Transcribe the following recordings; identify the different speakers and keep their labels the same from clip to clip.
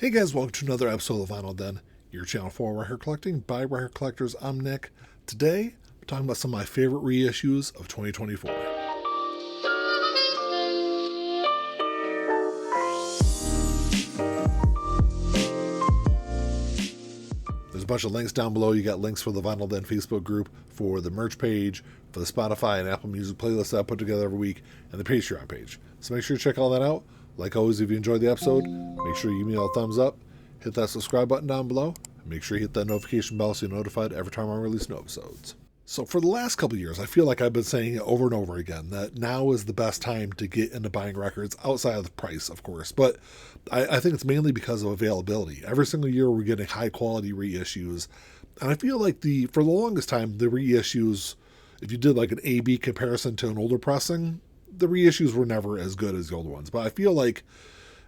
Speaker 1: Hey guys, welcome to another episode of Vinyl Den, your channel for record collecting by record collectors. I'm Nick. Today, we're talking about some of my favorite reissues of 2024. There's a bunch of links down below. You got links for the Vinyl Den Facebook group, for the merch page, for the Spotify and Apple Music playlist that I put together every week, and the Patreon page. So make sure to check all that out. Like always, if you enjoyed the episode, make sure you give me a thumbs up. Hit that subscribe button down below. Make sure you hit that notification bell so you're notified every time I release new episodes. So for the last couple of years, I feel like I've been saying it over and over again that now is the best time to get into buying records, outside of the price, of course. But I think it's mainly because of availability. Every single year we're getting high quality reissues. And I feel like for the longest time, the reissues, if you did like an A-B comparison to an older pressing, the reissues were never as good as the older ones. But I feel like,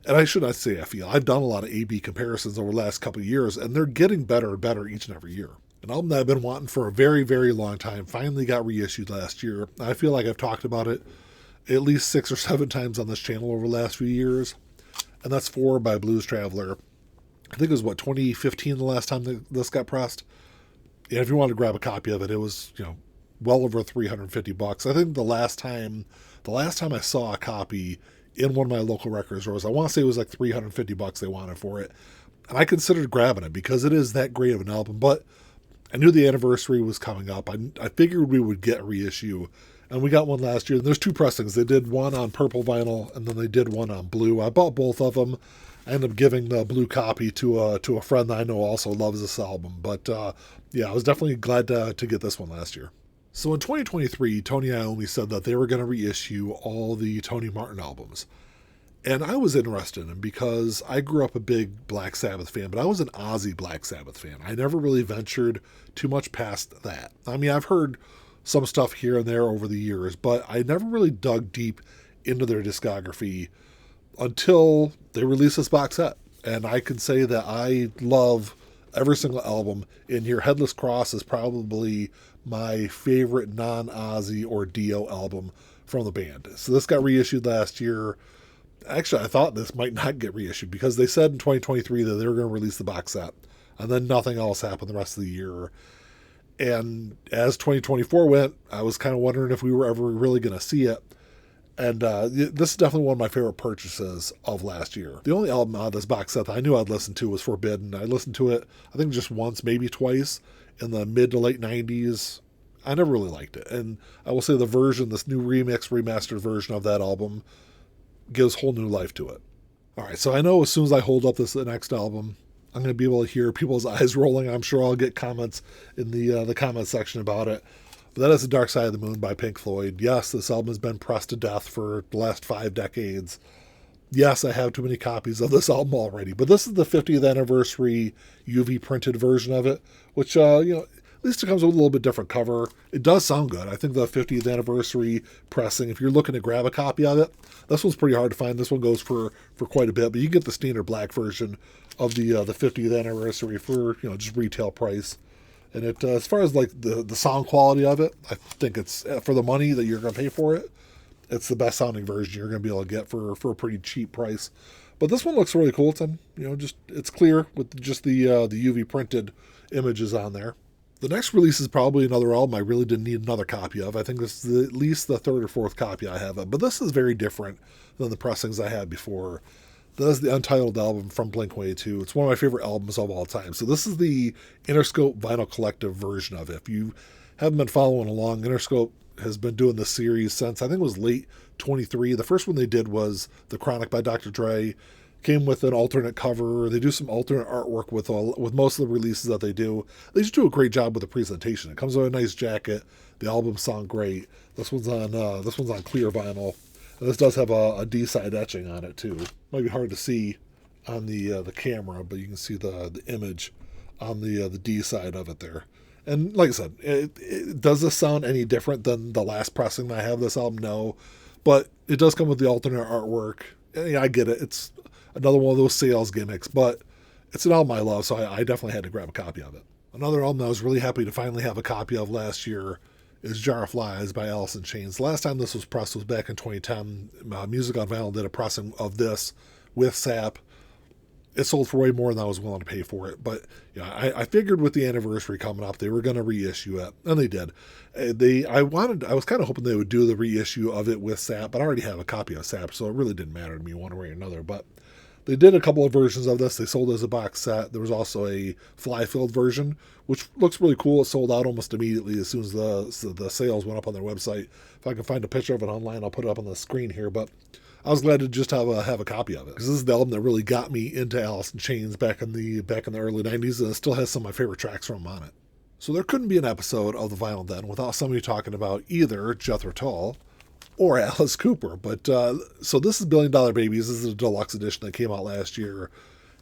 Speaker 1: and I should not say I feel, I've done a lot of A-B comparisons over the last couple of years, and they're getting better and better each and every year. An album that I've been wanting for a very, very long time finally got reissued last year. I feel like I've talked about it at least 6 or 7 times on this channel over the last few years, and that's Four by Blues Traveler. I think it was, 2015 the last time that this got pressed? And if you wanted to grab a copy of it, it was, well over $350. I think the last time I saw a copy in one of my local record stores, I want to say it was like $350 they wanted for it. And I considered grabbing it because it is that great of an album. But I knew the anniversary was coming up. I figured we would get a reissue. And we got one last year. And there's 2 pressings. They did one on purple vinyl, and then they did one on blue. I bought both of them. I ended up giving the blue copy to a friend that I know also loves this album. But yeah, I was definitely glad to get this one last year. So in 2023, Tony Iommi said that they were going to reissue all the Tony Martin albums. And I was interested in them because I grew up a big Black Sabbath fan, but I was an Ozzy Black Sabbath fan. I never really ventured too much past that. I mean, I've heard some stuff here and there over the years, but I never really dug deep into their discography until they released this box set. And I can say that I love every single album in here. Headless Cross is probably my favorite non-Ozzy or Dio album from the band. So this got reissued last year. Actually, I thought this might not get reissued because they said in 2023 that they were going to release the box set, and then nothing else happened the rest of the year. And as 2024 went, I was kind of wondering if we were ever really going to see it. And this is definitely one of my favorite purchases of last year. The only album out of this box set that I knew I'd listen to was Forbidden. I listened to it, I think, just once, maybe twice, in the mid to late 90s. I never really liked it. And I will say this new remastered version of that album gives whole new life to it. All right, so I know as soon as I hold up the next album, I'm going to be able to hear people's eyes rolling. I'm sure I'll get comments in the comment section about it. But that is The Dark Side of the Moon by Pink Floyd. Yes, this album has been pressed to death for the last 5 decades. Yes, I have too many copies of this album already. But this is the 50th anniversary UV printed version of it, which, at least it comes with a little bit different cover. It does sound good. I think the 50th anniversary pressing, if you're looking to grab a copy of it, this one's pretty hard to find. This one goes for quite a bit, but you get the standard black version of the 50th anniversary for, just retail price. And it, as far as like the sound quality of it, I think it's, for the money that you're going to pay for it, it's the best sounding version you're going to be able to get for a pretty cheap price. But this one looks really cool. It's it's clear with just the UV printed images on there. The next release is probably another album I really didn't need another copy of. I think this is at least the 3rd or 4th copy I have of. But this is very different than the pressings I had before. This is the Untitled album from Blink-182. It's one of my favorite albums of all time. So this is the Interscope Vinyl Collective version of it. If you haven't been following along, Interscope has been doing this series since, I think it was late 23. The first one they did was The Chronic by Dr. Dre. Came with an alternate cover. They do some alternate artwork with most of the releases that they do. They just do a great job with the presentation. It comes with a nice jacket. The albums sound great. This one's on clear vinyl. And this does have a D-side etching on it too. Might be hard to see on the camera, but you can see the image on the D-side of it there. And like I said, does this sound any different than the last pressing that I have this album? No, but it does come with the alternate artwork. And yeah, I get it. It's another one of those sales gimmicks, but it's an album I love, so I definitely had to grab a copy of it. Another album I was really happy to finally have a copy of last year is Jar of Flies by Allison Chains. The last time this was pressed was back in 2010. Music on Vinyl did a pressing of this with SAP. it sold for way more than I was willing to pay for it. But I figured with the anniversary coming up, they were going to reissue it, and they did. I was kind of hoping they would do the reissue of it with SAP, but I already have a copy of SAP, so it really didn't matter to me one way or another. But they did a couple of versions of this. They sold it as a box set. There was also a fly-filled version, which looks really cool. It sold out almost immediately as soon as the sales went up on their website. If I can find a picture of it online, I'll put it up on the screen here. But I was glad to just have a copy of it, because this is the album that really got me into Allison Chains back in the early 90s, and it still has some of my favorite tracks from them on it. So there couldn't be an episode of the Vinyl Den without somebody talking about either Jethro Tull or Alice Cooper. But so this is $1 Billion Babies. This is a deluxe edition that came out last year.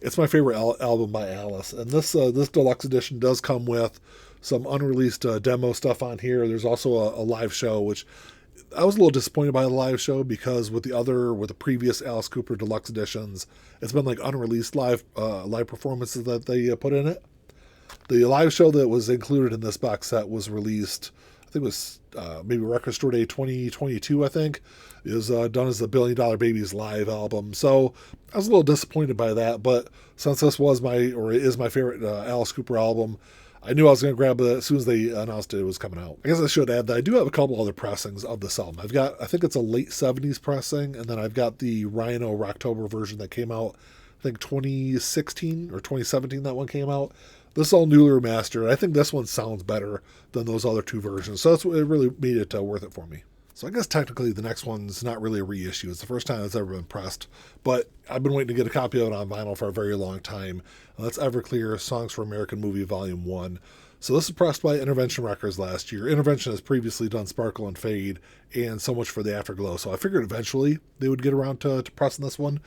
Speaker 1: It's my favorite album by Alice, and this deluxe edition does come with some unreleased demo stuff on here. There's also a live show, which I was a little disappointed by the live show, because with the previous Alice Cooper deluxe editions, it's been like unreleased live performances that they put in it. The live show that was included in this box set was released, I think it was maybe Record Store Day 2022, I think. It was done as the $1 Billion Babies live album. So I was a little disappointed by that, but since this is my favorite Alice Cooper album, I knew I was going to grab it as soon as they announced it was coming out. I guess I should add that I do have a couple other pressings of this album. I think it's a late 70s pressing, and then I've got the Rhino Rocktober version that came out, I think 2016 or 2017 that one came out. This is all newly remastered. I think this one sounds better than those other two versions, so it really made it worth it for me. So I guess technically the next one's not really a reissue. It's the first time it's ever been pressed, but I've been waiting to get a copy of it on vinyl for a very long time. And that's Everclear, Songs for American Movie Volume 1. So this is pressed by Intervention Records last year. Intervention has previously done Sparkle and Fade and So Much for the Afterglow, so I figured eventually they would get around to pressing this one.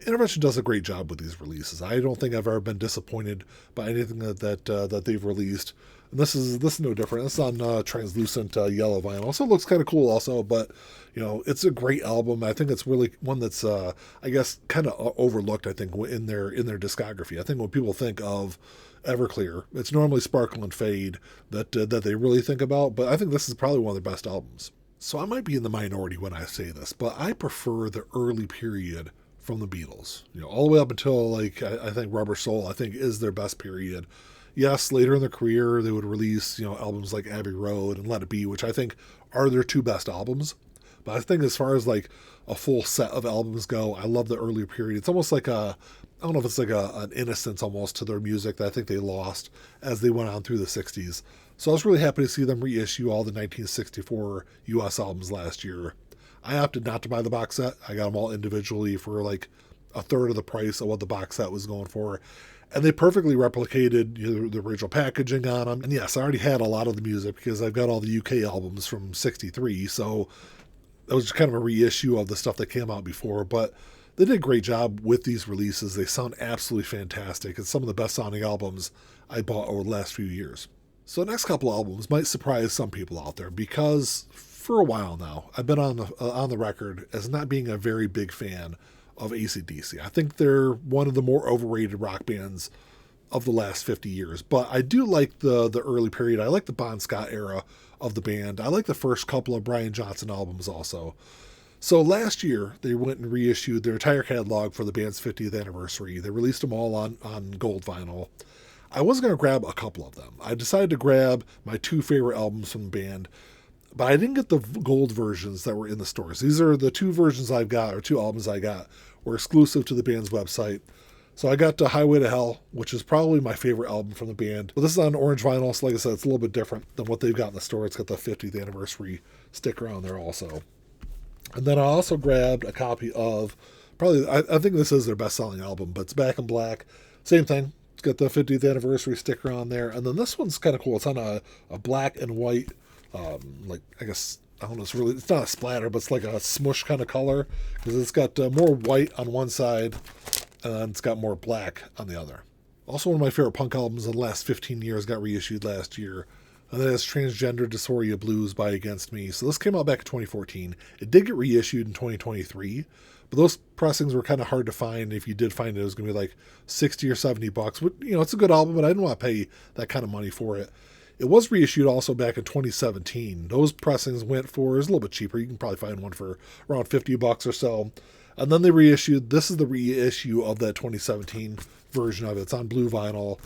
Speaker 1: Intervention does a great job with these releases. I don't think I've ever been disappointed by anything that they've released. And this is no different. It's on translucent yellow vinyl, so it looks kind of cool also. But it's a great album. I think it's really one that's I guess kind of overlooked. I think in their discography. I think when people think of Everclear, it's normally Sparkle and Fade that they really think about. But I think this is probably one of their best albums. So I might be in the minority when I say this, but I prefer the early period from the Beatles. All the way up until I think Rubber Soul, I think is their best period. Yes, later in their career, they would release, albums like Abbey Road and Let It Be, which I think are their two best albums. But I think as far as like a full set of albums go, I love the earlier period. It's almost like I don't know if it's like an innocence almost to their music that I think they lost as they went on through the 60s. So I was really happy to see them reissue all the 1964 US albums last year. I opted not to buy the box set. I got them all individually for like a third of the price of what the box set was going for. And they perfectly replicated the original packaging on them. And yes, I already had a lot of the music because I've got all the UK albums from '63. So that was just kind of a reissue of the stuff that came out before. But they did a great job with these releases. They sound absolutely fantastic. It's some of the best sounding albums I bought over the last few years. So the next couple albums might surprise some people out there, because for a while now, I've been on the record as not being a very big fan of ACDC. I think they're one of the more overrated rock bands of the last 50 years. But I do like the early period. I like the Bon Scott era of the band. I like the first couple of Brian Johnson albums also. So last year, they went and reissued their entire catalog for the band's 50th anniversary. They released them all on gold vinyl. I was going to grab a couple of them. I decided to grab my two favorite albums from the band, but I didn't get the gold versions that were in the stores. These are the two versions I've got, or two albums I got, were exclusive to the band's website. So I got Highway to Hell, which is probably my favorite album from the band. But this is on orange vinyl, so like I said, it's a little bit different than what they've got in the store. It's got the 50th anniversary sticker on there also. And then I also grabbed a copy of, I think this is their best-selling album, but it's Back in Black. Same thing. It's got the 50th anniversary sticker on there. And then this one's kind of cool. It's on a black and white, I guess, I don't know, it's not a splatter, but it's like a smush kind of color, because it's got more white on one side, and then it's got more black on the other. Also, one of my favorite punk albums in the last 15 years got reissued last year, and that is Transgender Dysphoria Blues by Against Me. So this came out back in 2014. It did get reissued in 2023, but those pressings were kind of hard to find. If you did find it, it was going to be like $60 or $70. But, it's a good album, but I didn't want to pay that kind of money for it. It was reissued also back in 2017. Those pressings went for, it was a little bit cheaper. You can probably find one for around $50 or so. And then they reissued, this is the reissue of that 2017 version of it. It's on blue vinyl.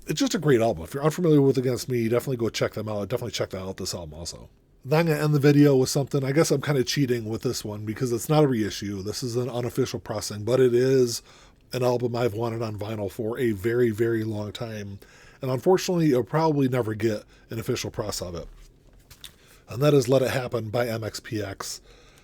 Speaker 1: It's just a great album. If you're unfamiliar with Against Me, definitely go check them out. Definitely check out this album also. Then I'm going to end the video with something. I guess I'm kind of cheating with this one because it's not a reissue. This is an unofficial pressing, but it is an album I've wanted on vinyl for a very, very long time. And unfortunately, you'll probably never get an official press of it. And that is Let It Happen by MXPX.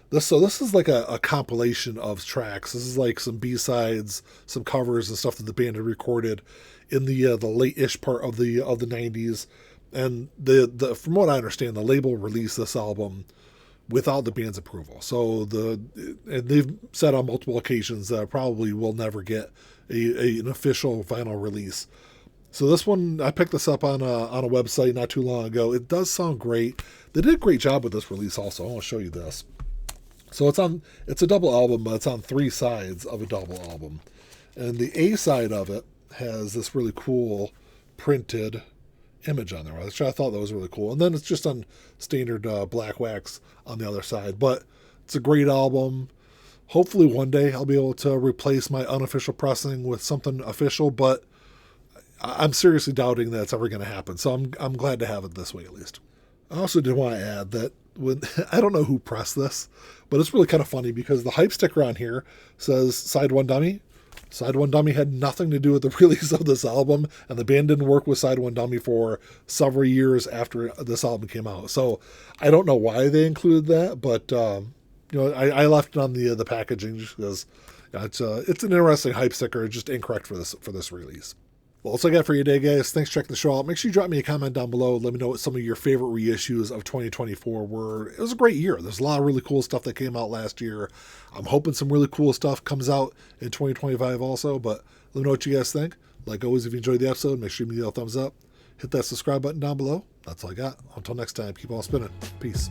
Speaker 1: This is like a compilation of tracks. This is like some B-sides, some covers and stuff that the band had recorded in the late-ish part of the 90s. And the from what I understand, the label released this album without the band's approval. So and they've said on multiple occasions that probably will never get an official vinyl release. So this one, I picked this up on a website not too long ago. It does sound great. They did a great job with this release also. I want to show you this. So it's a double album, but it's on 3 sides of a double album. And the A side of it has this really cool printed image on there, which I thought that was really cool. And then it's just on standard black wax on the other side. But it's a great album. Hopefully one day I'll be able to replace my unofficial pressing with something official, but I'm seriously doubting that it's ever going to happen. So I'm glad to have it this way at least. I also did want to add that I don't know who pressed this, but it's really kind of funny because the hype sticker on here says Side 1 Dummy. Side 1 Dummy had nothing to do with the release of this album, and the band didn't work with Side 1 Dummy for several years after this album came out. So I don't know why they included that, but I left it on the packaging just because it's an interesting hype sticker, just incorrect for this release. Well, that's all I got for you today, guys. Thanks for checking the show out. Make sure you drop me a comment down below. Let me know what some of your favorite reissues of 2024 were. It was a great year. There's a lot of really cool stuff that came out last year. I'm hoping some really cool stuff comes out in 2025 also, but let me know what you guys think. Like always, if you enjoyed the episode, make sure you give me a thumbs up. Hit that subscribe button down below. That's all I got. Until next time, keep on spinning. Peace.